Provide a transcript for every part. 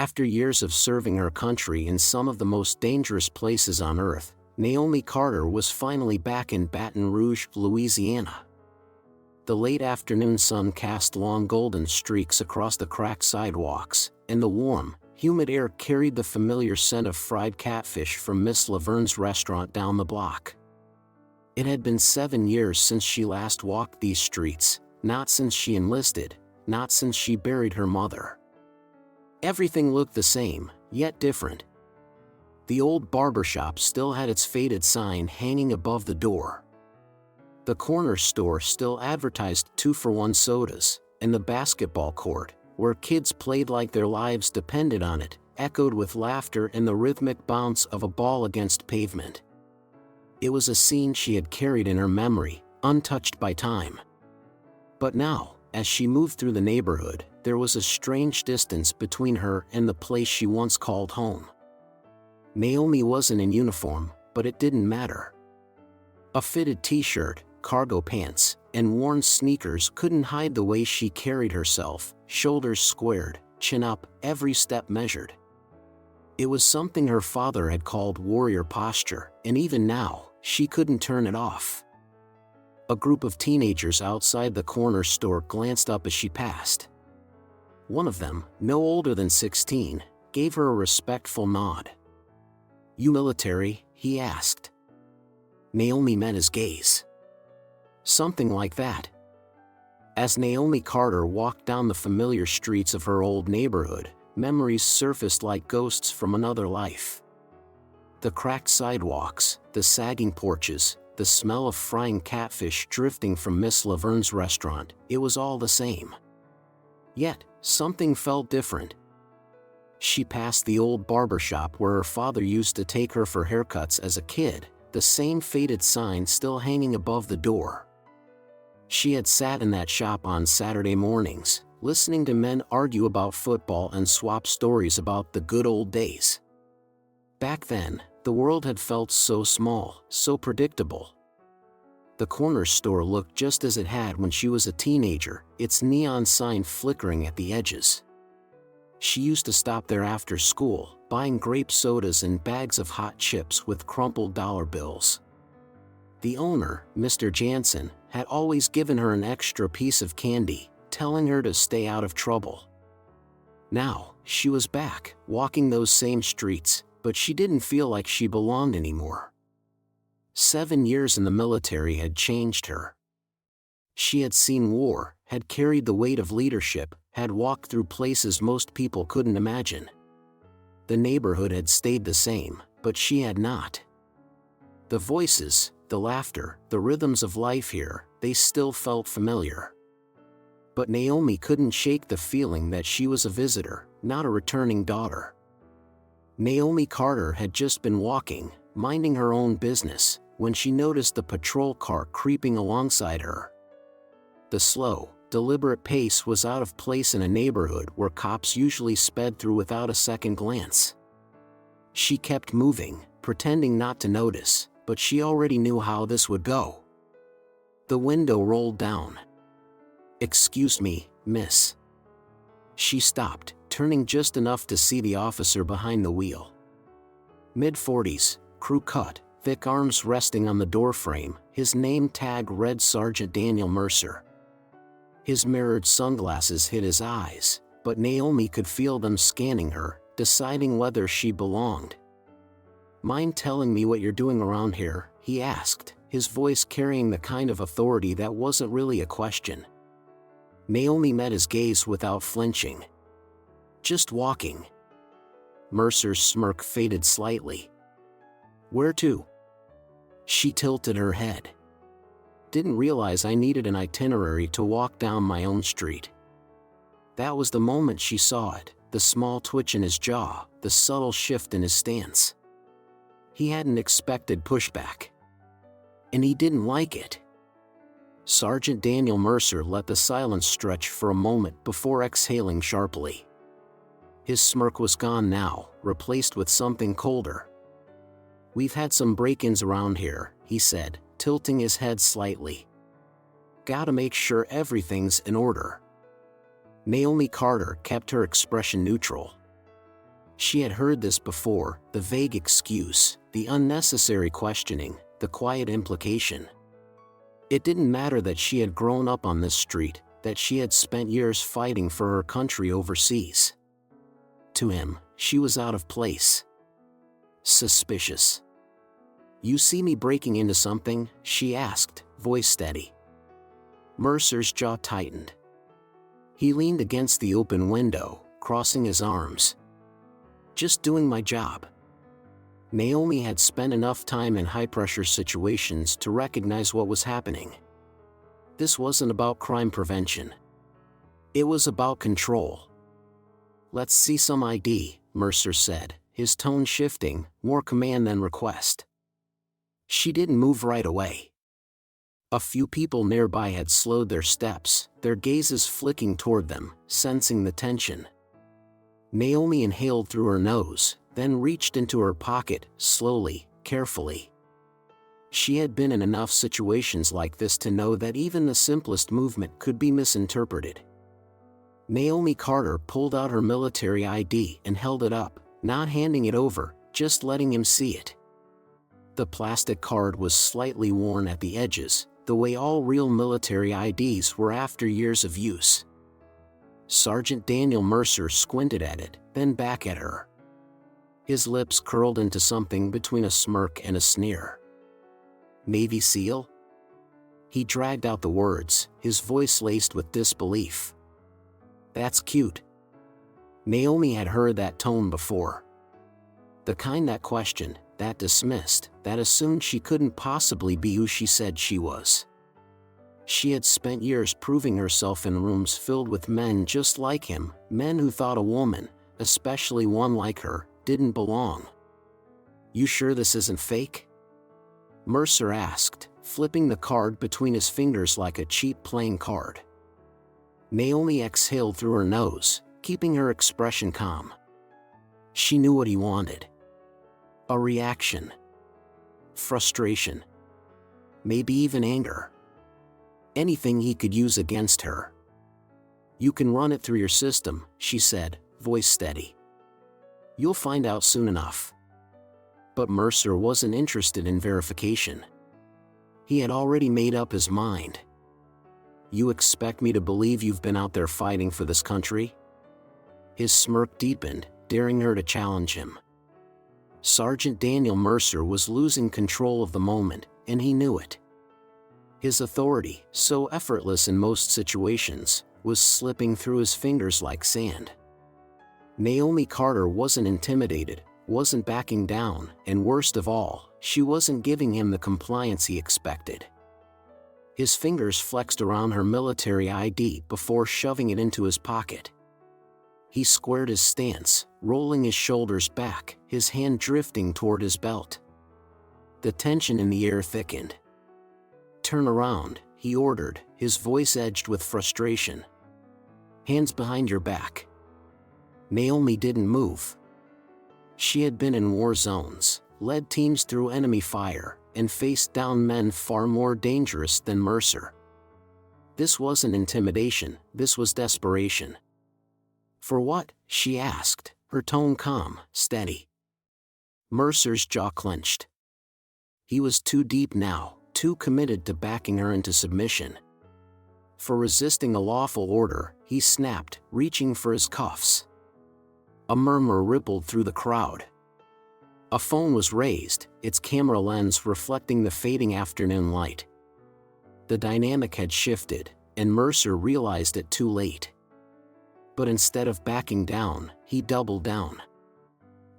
After years of serving her country in some of the most dangerous places on earth, Naomi Carter was finally back in Baton Rouge, Louisiana. The late afternoon sun cast long golden streaks across the cracked sidewalks, and the warm, humid air carried the familiar scent of fried catfish from Miss Laverne's restaurant down the block. It had been 7 years since she last walked these streets, not since she enlisted, not since she buried her mother. Everything looked the same, yet different. The old barbershop still had its faded sign hanging above the door. The corner store still advertised 2-for-1 sodas, and the basketball court, where kids played like their lives depended on it, echoed with laughter and the rhythmic bounce of a ball against pavement. It was a scene she had carried in her memory, untouched by time. But now, as she moved through the neighborhood, there was a strange distance between her and the place she once called home. Naomi wasn't in uniform, but it didn't matter. A fitted t-shirt, cargo pants, and worn sneakers couldn't hide the way she carried herself, shoulders squared, chin up, every step measured. It was something her father had called warrior posture, and even now, she couldn't turn it off. A group of teenagers outside the corner store glanced up as she passed. One of them, no older than 16, gave her a respectful nod. "You military?" he asked. Naomi met his gaze. Something like that. As Naomi Carter walked down the familiar streets of her old neighborhood, memories surfaced like ghosts from another life. The cracked sidewalks, the sagging porches, the smell of frying catfish drifting from Miss Laverne's restaurant, it was all the same. Yet, something felt different. She passed the old barbershop where her father used to take her for haircuts as a kid, the same faded sign still hanging above the door. She had sat in that shop on Saturday mornings, listening to men argue about football and swap stories about the good old days. Back then, the world had felt so small, so predictable. The corner store looked just as it had when she was a teenager, its neon sign flickering at the edges. She used to stop there after school, buying grape sodas and bags of hot chips with crumpled dollar bills. The owner, Mr. Jansen, had always given her an extra piece of candy, telling her to stay out of trouble. Now, she was back, walking those same streets, but she didn't feel like she belonged anymore. 7 years in the military had changed her. She had seen war, had carried the weight of leadership, had walked through places most people couldn't imagine. The neighborhood had stayed the same, but she had not. The voices, the laughter, the rhythms of life here, they still felt familiar. But Naomi couldn't shake the feeling that she was a visitor, not a returning daughter. Naomi Carter had just been walking, minding her own business, when she noticed the patrol car creeping alongside her. The slow, deliberate pace was out of place in a neighborhood where cops usually sped through without a second glance. She kept moving, pretending not to notice, but she already knew how this would go. The window rolled down. "Excuse me, miss." She stopped, turning just enough to see the officer behind the wheel. Mid-40s, crew cut, thick arms resting on the doorframe, his name tag read Sergeant Daniel Mercer. His mirrored sunglasses hid his eyes, but Naomi could feel them scanning her, deciding whether she belonged. "Mind telling me what you're doing around here?" he asked, his voice carrying the kind of authority that wasn't really a question. Naomi met his gaze without flinching. "Just walking." Mercer's smirk faded slightly. "Where to?" She tilted her head. "Didn't realize I needed an itinerary to walk down my own street." That was the moment she saw it, the small twitch in his jaw, the subtle shift in his stance. He hadn't expected pushback. And he didn't like it. Sergeant Daniel Mercer let the silence stretch for a moment before exhaling sharply. His smirk was gone now, replaced with something colder. "We've had some break-ins around here," he said, tilting his head slightly. "Gotta make sure everything's in order." Naomi Carter kept her expression neutral. She had heard this before, the vague excuse, the unnecessary questioning, the quiet implication. It didn't matter that she had grown up on this street, that she had spent years fighting for her country overseas. To him, she was out of place. Suspicious. "You see me breaking into something?" she asked, voice steady. Mercer's jaw tightened. He leaned against the open window, crossing his arms. "Just doing my job." Naomi had spent enough time in high-pressure situations to recognize what was happening. This wasn't about crime prevention. It was about control. "Let's see some ID," Mercer said, his tone shifting, more command than request. She didn't move right away. A few people nearby had slowed their steps, their gazes flicking toward them, sensing the tension. Naomi inhaled through her nose, then reached into her pocket, slowly, carefully. She had been in enough situations like this to know that even the simplest movement could be misinterpreted. Naomi Carter pulled out her military ID and held it up, not handing it over, just letting him see it. The plastic card was slightly worn at the edges, the way all real military IDs were after years of use. Sergeant Daniel Mercer squinted at it, then back at her. His lips curled into something between a smirk and a sneer. "Navy SEAL?" He dragged out the words, his voice laced with disbelief. "That's cute." Naomi had heard that tone before. The kind that questioned, that dismissed, that assumed she couldn't possibly be who she said she was. She had spent years proving herself in rooms filled with men just like him, men who thought a woman, especially one like her, didn't belong. "You sure this isn't fake?" Mercer asked, flipping the card between his fingers like a cheap playing card. Naomi exhaled through her nose, keeping her expression calm. She knew what he wanted. A reaction. Frustration. Maybe even anger. Anything he could use against her. "You can run it through your system," she said, voice steady. "You'll find out soon enough." But Mercer wasn't interested in verification. He had already made up his mind. "You expect me to believe you've been out there fighting for this country?" His smirk deepened, daring her to challenge him. Sergeant Daniel Mercer was losing control of the moment, and he knew it. His authority, so effortless in most situations, was slipping through his fingers like sand. Naomi Carter wasn't intimidated, wasn't backing down, and worst of all, she wasn't giving him the compliance he expected. His fingers flexed around her military ID before shoving it into his pocket. He squared his stance, rolling his shoulders back, his hand drifting toward his belt. The tension in the air thickened. "Turn around," he ordered, his voice edged with frustration. "Hands behind your back." Naomi didn't move. She had been in war zones, led teams through enemy fire, and faced down men far more dangerous than Mercer. This wasn't intimidation, this was desperation. "For what?" she asked, her tone calm, steady. Mercer's jaw clenched. He was too deep now, too committed to backing her into submission. For resisting a lawful order, he snapped, reaching for his cuffs. A murmur rippled through the crowd. A phone was raised, its camera lens reflecting the fading afternoon light. The dynamic had shifted, and Mercer realized it too late. But instead of backing down, he doubled down.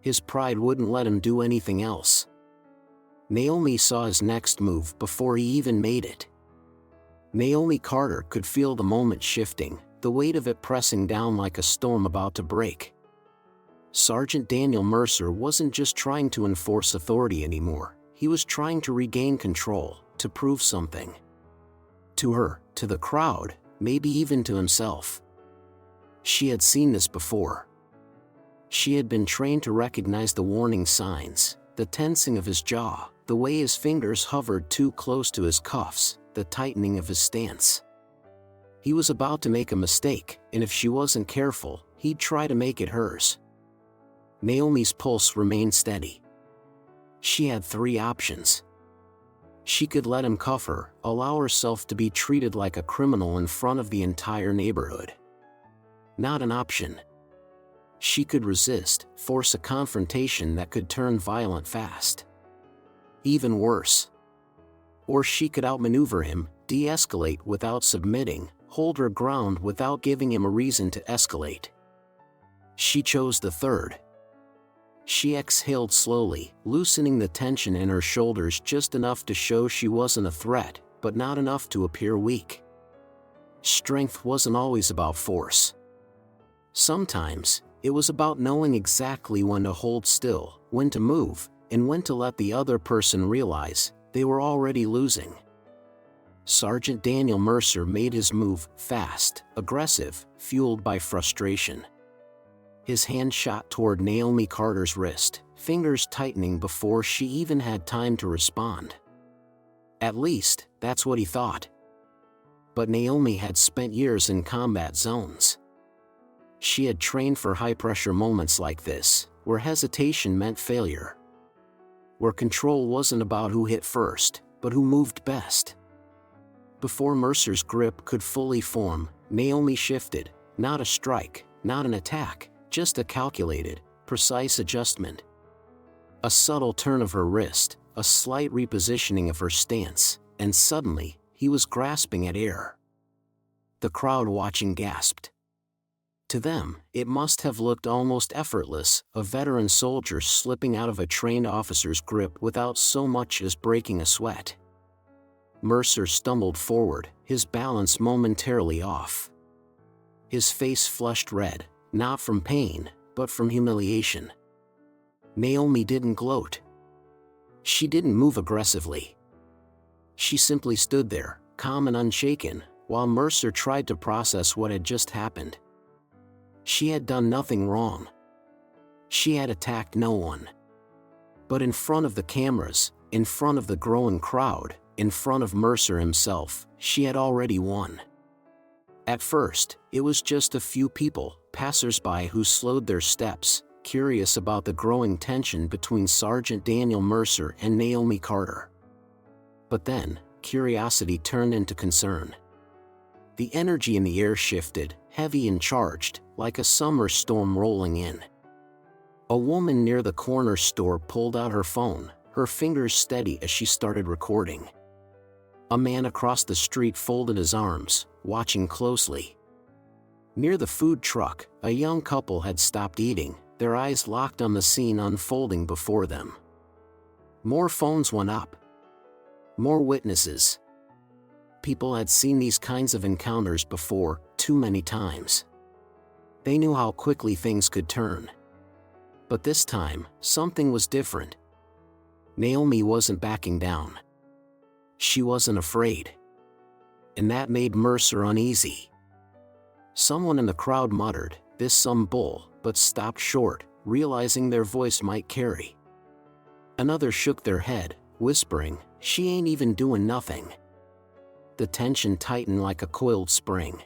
His pride wouldn't let him do anything else. Naomi saw his next move before he even made it. Naomi Carter could feel the moment shifting, the weight of it pressing down like a storm about to break. Sergeant Daniel Mercer wasn't just trying to enforce authority anymore, he was trying to regain control, to prove something. To her, to the crowd, maybe even to himself. She had seen this before. She had been trained to recognize the warning signs, the tensing of his jaw, the way his fingers hovered too close to his cuffs, the tightening of his stance. He was about to make a mistake, and if she wasn't careful, he'd try to make it hers. Naomi's pulse remained steady. She had 3 options. She could let him cuff her, allow herself to be treated like a criminal in front of the entire neighborhood. Not an option. She could resist, force a confrontation that could turn violent fast. Even worse. Or she could outmaneuver him, de-escalate without submitting, hold her ground without giving him a reason to escalate. She chose the third. She exhaled slowly, loosening the tension in her shoulders just enough to show she wasn't a threat, but not enough to appear weak. Strength wasn't always about force. Sometimes, it was about knowing exactly when to hold still, when to move, and when to let the other person realize they were already losing. Sergeant Daniel Mercer made his move, fast, aggressive, fueled by frustration. His hand shot toward Naomi Carter's wrist, fingers tightening before she even had time to respond. At least, that's what he thought. But Naomi had spent years in combat zones. She had trained for high-pressure moments like this, where hesitation meant failure. Where control wasn't about who hit first, but who moved best. Before Mercer's grip could fully form, Naomi shifted, not a strike, not an attack, just a calculated, precise adjustment. A subtle turn of her wrist, a slight repositioning of her stance, and suddenly, he was grasping at air. The crowd watching gasped. To them, it must have looked almost effortless, a veteran soldier slipping out of a trained officer's grip without so much as breaking a sweat. Mercer stumbled forward, his balance momentarily off. His face flushed red, not from pain, but from humiliation. Naomi didn't gloat. She didn't move aggressively. She simply stood there, calm and unshaken, while Mercer tried to process what had just happened. She had done nothing wrong. She had attacked no one. But in front of the cameras, in front of the growing crowd, in front of Mercer himself, she had already won. At first, it was just a few people, passers-by who slowed their steps, curious about the growing tension between Sergeant Daniel Mercer and Naomi Carter. But then, curiosity turned into concern. The energy in the air shifted, heavy and charged, like a summer storm rolling in. A woman near the corner store pulled out her phone, her fingers steady as she started recording. A man across the street folded his arms, watching closely. Near the food truck, a young couple had stopped eating, their eyes locked on the scene unfolding before them. More phones went up. More witnesses. People had seen these kinds of encounters before, too many times. They knew how quickly things could turn. But this time, something was different. Naomi wasn't backing down. She wasn't afraid. And that made Mercer uneasy. Someone in the crowd muttered, "This some bull," but stopped short, realizing their voice might carry. Another shook their head, whispering, "She ain't even doing nothing." The tension tightened like a coiled spring.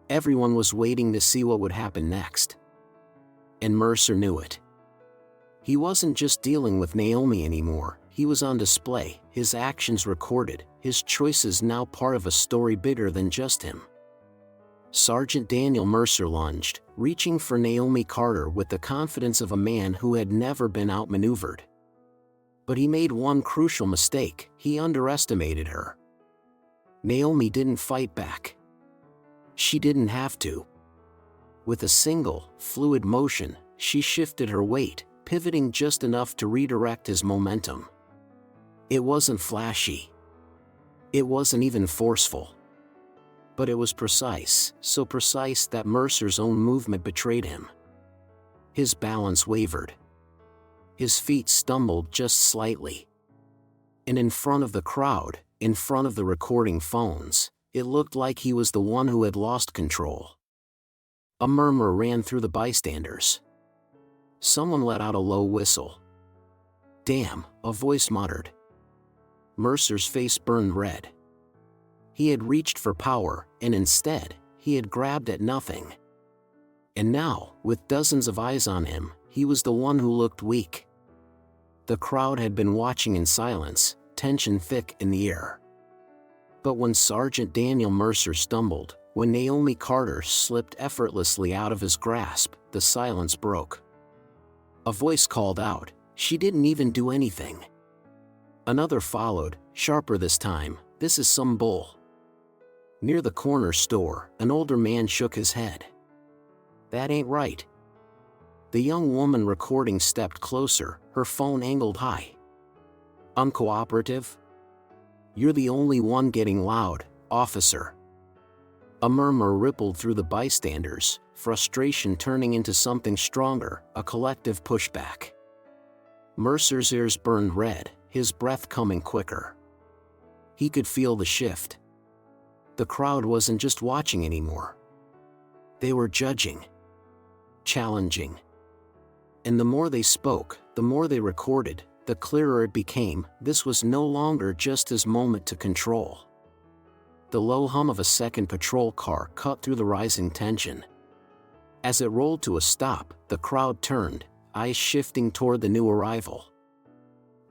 Everyone was waiting to see what would happen next. And Mercer knew it. He wasn't just dealing with Naomi anymore, he was on display, his actions recorded, his choices now part of a story bigger than just him. Sergeant Daniel Mercer lunged, reaching for Naomi Carter with the confidence of a man who had never been outmaneuvered. But he made one crucial mistake, he underestimated her. Naomi didn't fight back. She didn't have to. With a single, fluid motion, she shifted her weight, pivoting just enough to redirect his momentum. It wasn't flashy. It wasn't even forceful. But it was precise, so precise that Mercer's own movement betrayed him. His balance wavered. His feet stumbled just slightly. And in front of the crowd, in front of the recording phones, it looked like he was the one who had lost control. A murmur ran through the bystanders. Someone let out a low whistle. "Damn," a voice muttered. Mercer's face burned red. He had reached for power, and instead, he had grabbed at nothing. And now, with dozens of eyes on him, he was the one who looked weak. The crowd had been watching in silence, tension thick in the air. But when Sergeant Daniel Mercer stumbled, when Naomi Carter slipped effortlessly out of his grasp, the silence broke. A voice called out, "She didn't even do anything." Another followed, sharper this time, "This is some bull." Near the corner store, an older man shook his head. "That ain't right." The young woman recording stepped closer, her phone angled high. "Uncooperative? You're the only one getting loud, officer." A murmur rippled through the bystanders, frustration turning into something stronger, a collective pushback. Mercer's ears burned red, his breath coming quicker. He could feel the shift. The crowd wasn't just watching anymore. They were judging, challenging. And the more they spoke, the more they recorded, the clearer it became, this was no longer just his moment to control. The low hum of a second patrol car cut through the rising tension. As it rolled to a stop, the crowd turned, eyes shifting toward the new arrival.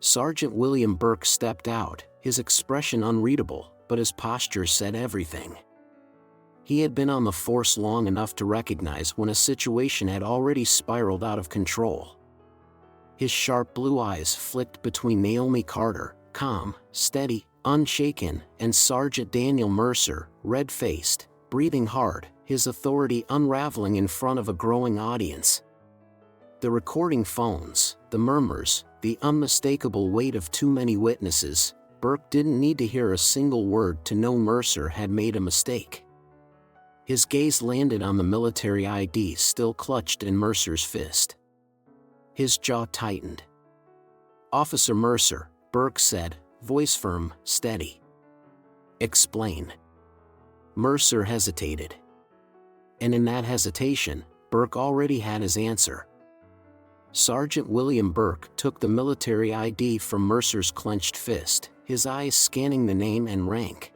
Sergeant William Burke stepped out, his expression unreadable, but his posture said everything. He had been on the force long enough to recognize when a situation had already spiraled out of control. His sharp blue eyes flicked between Naomi Carter, calm, steady, unshaken, and Sergeant Daniel Mercer, red-faced, breathing hard, his authority unraveling in front of a growing audience. The recording phones, the murmurs, the unmistakable weight of too many witnesses, Burke didn't need to hear a single word to know Mercer had made a mistake. His gaze landed on the military ID still clutched in Mercer's fist. His jaw tightened. "Officer Mercer," Burke said, voice firm, steady. "Explain." Mercer hesitated. And in that hesitation, Burke already had his answer. Sergeant William Burke took the military ID from Mercer's clenched fist, his eyes scanning the name and rank.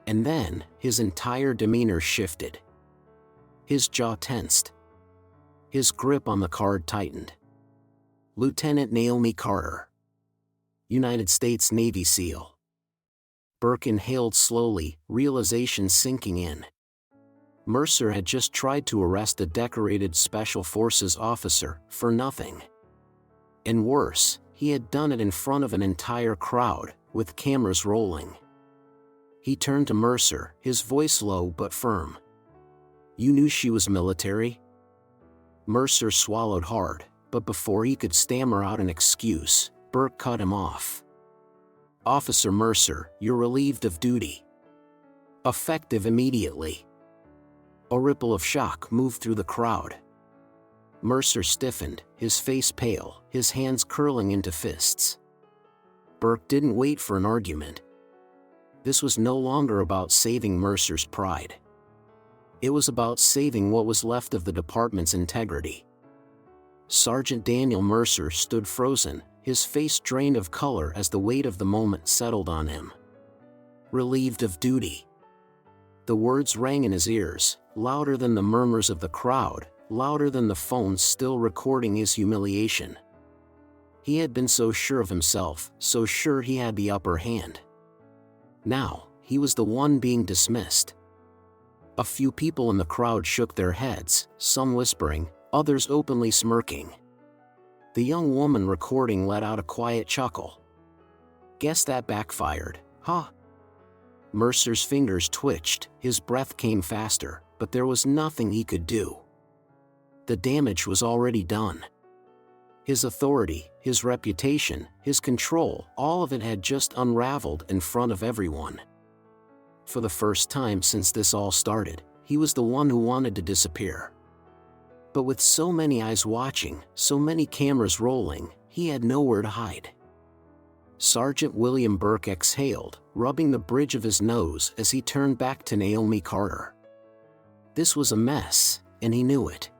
And then, his entire demeanor shifted. His jaw tensed. His grip on the card tightened. "Lieutenant Naomi Carter, United States Navy SEAL." Burke inhaled slowly, realization sinking in. Mercer had just tried to arrest a decorated Special Forces officer for nothing. And worse, he had done it in front of an entire crowd, with cameras rolling. He turned to Mercer, his voice low but firm. "You knew she was military?" Mercer swallowed hard, but before he could stammer out an excuse, Burke cut him off. "Officer Mercer, you're relieved of duty. Effective immediately." A ripple of shock moved through the crowd. Mercer stiffened, his face pale, his hands curling into fists. Burke didn't wait for an argument. This was no longer about saving Mercer's pride. It was about saving what was left of the department's integrity. Sergeant Daniel Mercer stood frozen, his face drained of color as the weight of the moment settled on him. Relieved of duty. The words rang in his ears, louder than the murmurs of the crowd, louder than the phones still recording his humiliation. He had been so sure of himself, so sure he had the upper hand. Now, he was the one being dismissed. A few people in the crowd shook their heads, some whispering, others openly smirking. The young woman recording let out a quiet chuckle. "Guess that backfired, huh?" Mercer's fingers twitched, his breath came faster, but there was nothing he could do. The damage was already done. His authority, his reputation, his control, all of it had just unraveled in front of everyone. For the first time since this all started, he was the one who wanted to disappear. But with so many eyes watching, so many cameras rolling, he had nowhere to hide. Sergeant William Burke exhaled, rubbing the bridge of his nose as he turned back to Naomi Carter. This was a mess, and he knew it.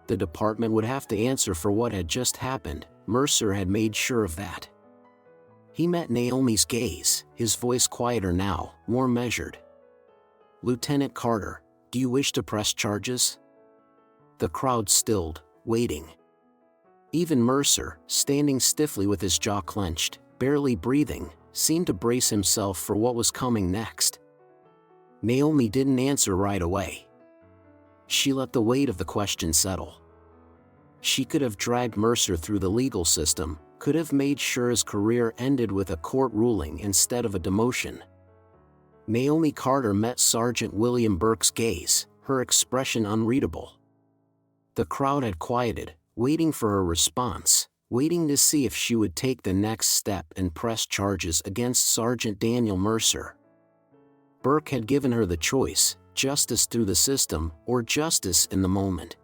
The department would have to answer for what had just happened, Mercer had made sure of that. He met Naomi's gaze, his voice quieter now, more measured. "Lieutenant Carter, do you wish to press charges?" The crowd stilled, waiting. Even Mercer, standing stiffly with his jaw clenched, barely breathing, seemed to brace himself for what was coming next. Naomi didn't answer right away. She let the weight of the question settle. She could have dragged Mercer through the legal system, could have made sure his career ended with a court ruling instead of a demotion. Naomi Carter met Sergeant William Burke's gaze, her expression unreadable. The crowd had quieted, waiting for her response, waiting to see if she would take the next step and press charges against Sergeant Daniel Mercer. Burke had given her the choice, justice through the system or justice in the moment.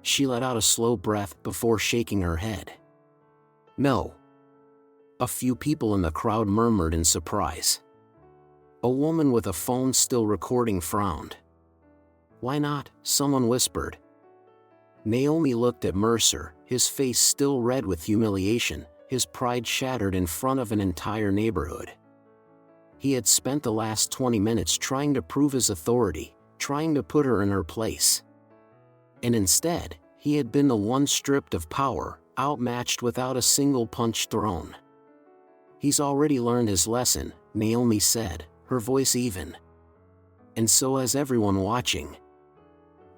She let out a slow breath before shaking her head. No. A few people in the crowd murmured in surprise. A woman with a phone still recording frowned. Why not? Someone whispered. Naomi looked at Mercer, his face still red with humiliation, his pride shattered in front of an entire neighborhood. He had spent the last 20 minutes trying to prove his authority, trying to put her in her place. And instead, he had been the one stripped of power, outmatched without a single punch thrown. He's already learned his lesson, Naomi said, her voice even. And so has everyone watching.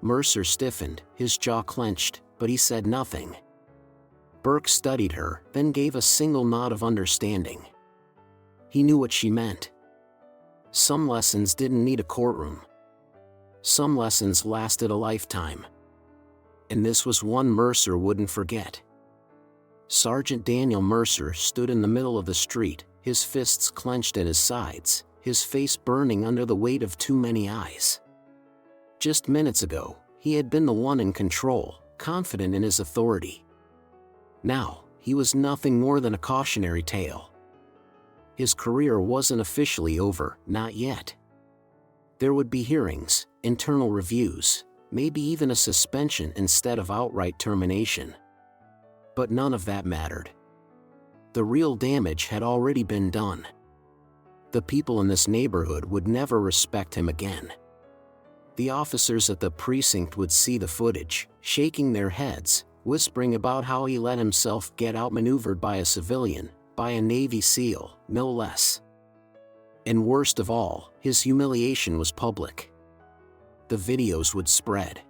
Mercer stiffened, his jaw clenched, but he said nothing. Burke studied her, then gave a single nod of understanding. He knew what she meant. Some lessons didn't need a courtroom. Some lessons lasted a lifetime. And this was one Mercer wouldn't forget. Sergeant Daniel Mercer stood in the middle of the street, his fists clenched at his sides, his face burning under the weight of too many eyes. Just minutes ago, he had been the one in control, confident in his authority. Now, he was nothing more than a cautionary tale. His career wasn't officially over, not yet. There would be hearings, internal reviews, maybe even a suspension instead of outright termination. But none of that mattered. The real damage had already been done. The people in this neighborhood would never respect him again. The officers at the precinct would see the footage, shaking their heads, whispering about how he let himself get outmaneuvered by a civilian, by a Navy SEAL, no less. And worst of all, his humiliation was public. The videos would spread.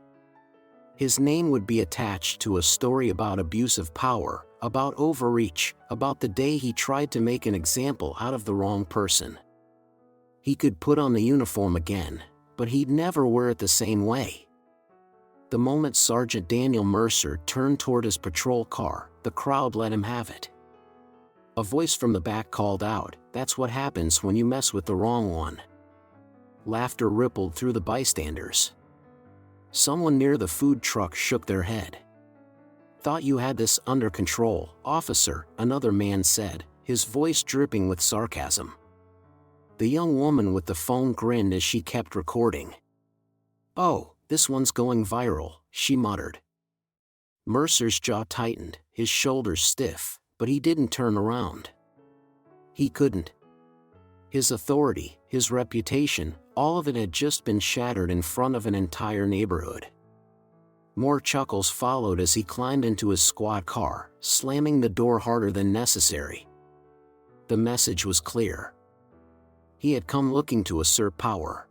His name would be attached to a story about abuse of power, about overreach, about the day he tried to make an example out of the wrong person. He could put on the uniform again, but he'd never wear it the same way. The moment Sergeant Daniel Mercer turned toward his patrol car, the crowd let him have it. A voice from the back called out, "That's what happens when you mess with the wrong one." Laughter rippled through the bystanders. Someone near the food truck shook their head. "Thought you had this under control, officer," another man said, his voice dripping with sarcasm. The young woman with the phone grinned as she kept recording. "Oh, this one's going viral," she muttered. Mercer's jaw tightened, his shoulders stiff, but he didn't turn around. He couldn't. His authority, his reputation, all of it had just been shattered in front of an entire neighborhood. More chuckles followed as he climbed into his squad car, slamming the door harder than necessary. The message was clear. He had come looking to assert power.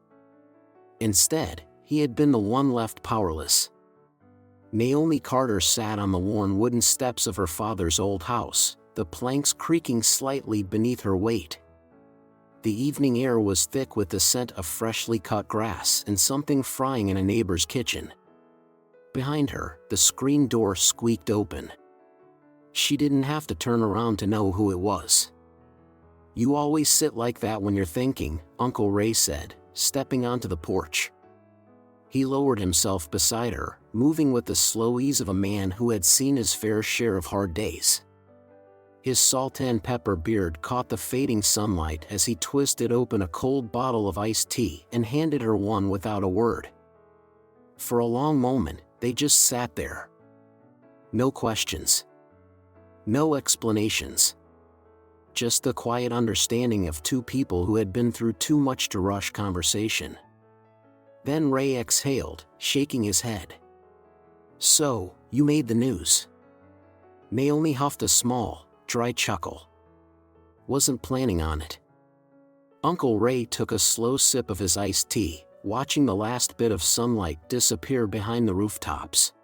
Instead, he had been the one left powerless. Naomi Carter sat on the worn wooden steps of her father's old house, the planks creaking slightly beneath her weight. The evening air was thick with the scent of freshly cut grass and something frying in a neighbor's kitchen. Behind her, the screen door squeaked open. She didn't have to turn around to know who it was. "You always sit like that when you're thinking," Uncle Ray said, stepping onto the porch. He lowered himself beside her, moving with the slow ease of a man who had seen his fair share of hard days. His salt and pepper beard caught the fading sunlight as he twisted open a cold bottle of iced tea and handed her one without a word. For a long moment, they just sat there. No questions. No explanations. Just the quiet understanding of two people who had been through too much to rush conversation. Then Ray exhaled, shaking his head. "So, you made the news." Naomi huffed a small, dry chuckle. Wasn't planning on it. Uncle Ray took a slow sip of his iced tea, watching the last bit of sunlight disappear behind the rooftops.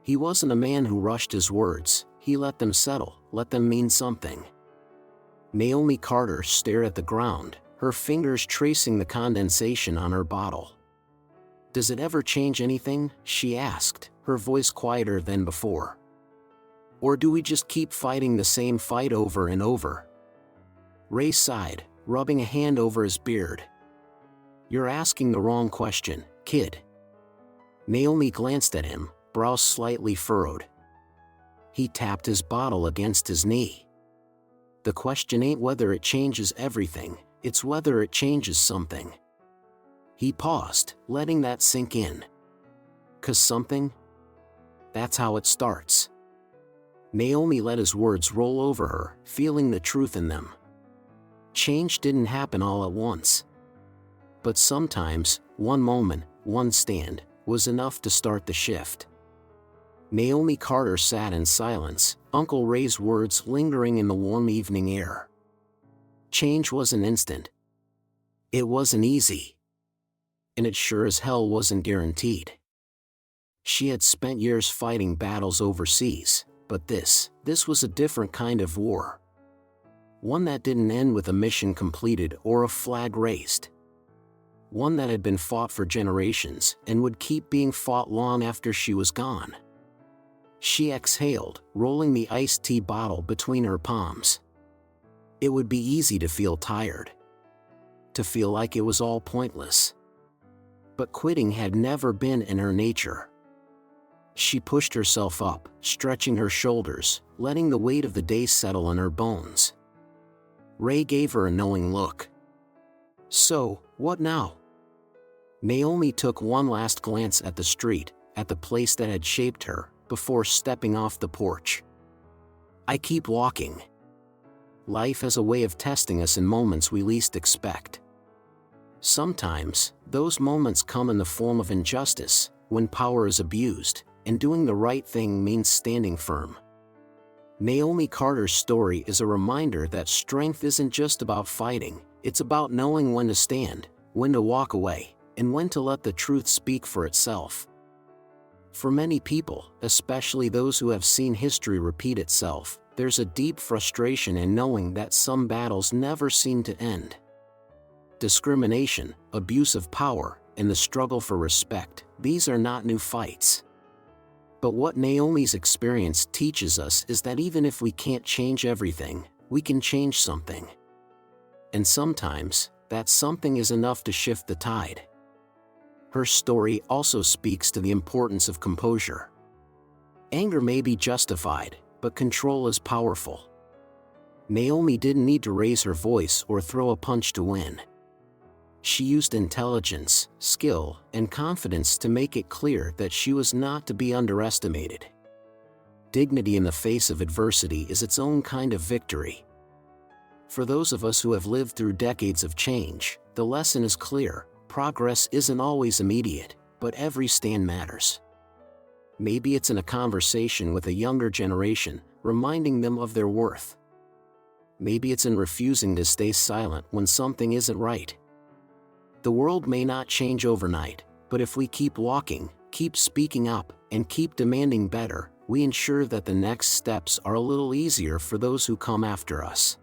He wasn't a man who rushed his words, he let them settle, let them mean something. Naomi Carter stared at the ground, her fingers tracing the condensation on her bottle. "Does it ever change anything?" she asked, her voice quieter than before. "Or do we just keep fighting the same fight over and over?" Ray sighed, rubbing a hand over his beard. "You're asking the wrong question, kid." Naomi glanced at him, brows slightly furrowed. He tapped his bottle against his knee. "The question ain't whether it changes everything, it's whether it changes something." He paused, letting that sink in. "'Cause something? That's how it starts." Naomi let his words roll over her, feeling the truth in them. Change didn't happen all at once. But sometimes, one moment, one stand, was enough to start the shift. Naomi Carter sat in silence, Uncle Ray's words lingering in the warm evening air. Change wasn't instant. It wasn't easy. And it sure as hell wasn't guaranteed. She had spent years fighting battles overseas, but this was a different kind of war. One that didn't end with a mission completed or a flag raised. One that had been fought for generations and would keep being fought long after she was gone. She exhaled, rolling the iced tea bottle between her palms. It would be easy to feel tired. To feel like it was all pointless. But quitting had never been in her nature. She pushed herself up, stretching her shoulders, letting the weight of the day settle in her bones. Ray gave her a knowing look. "So, what now?" Naomi took one last glance at the street, at the place that had shaped her, before stepping off the porch. "I keep walking. Life has a way of testing us in moments we least expect. Sometimes, those moments come in the form of injustice, when power is abused, and doing the right thing means standing firm." Naomi Carter's story is a reminder that strength isn't just about fighting, it's about knowing when to stand, when to walk away, and when to let the truth speak for itself. For many people, especially those who have seen history repeat itself, there's a deep frustration in knowing that some battles never seem to end. Discrimination, abuse of power, and the struggle for respect, these are not new fights. But what Naomi's experience teaches us is that even if we can't change everything, we can change something. And sometimes, that something is enough to shift the tide. Her story also speaks to the importance of composure. Anger may be justified, but control is powerful. Naomi didn't need to raise her voice or throw a punch to win. She used intelligence, skill, and confidence to make it clear that she was not to be underestimated. Dignity in the face of adversity is its own kind of victory. For those of us who have lived through decades of change, the lesson is clear: progress isn't always immediate, but every stand matters. Maybe it's in a conversation with a younger generation, reminding them of their worth. Maybe it's in refusing to stay silent when something isn't right. The world may not change overnight, but if we keep walking, keep speaking up, and keep demanding better, we ensure that the next steps are a little easier for those who come after us.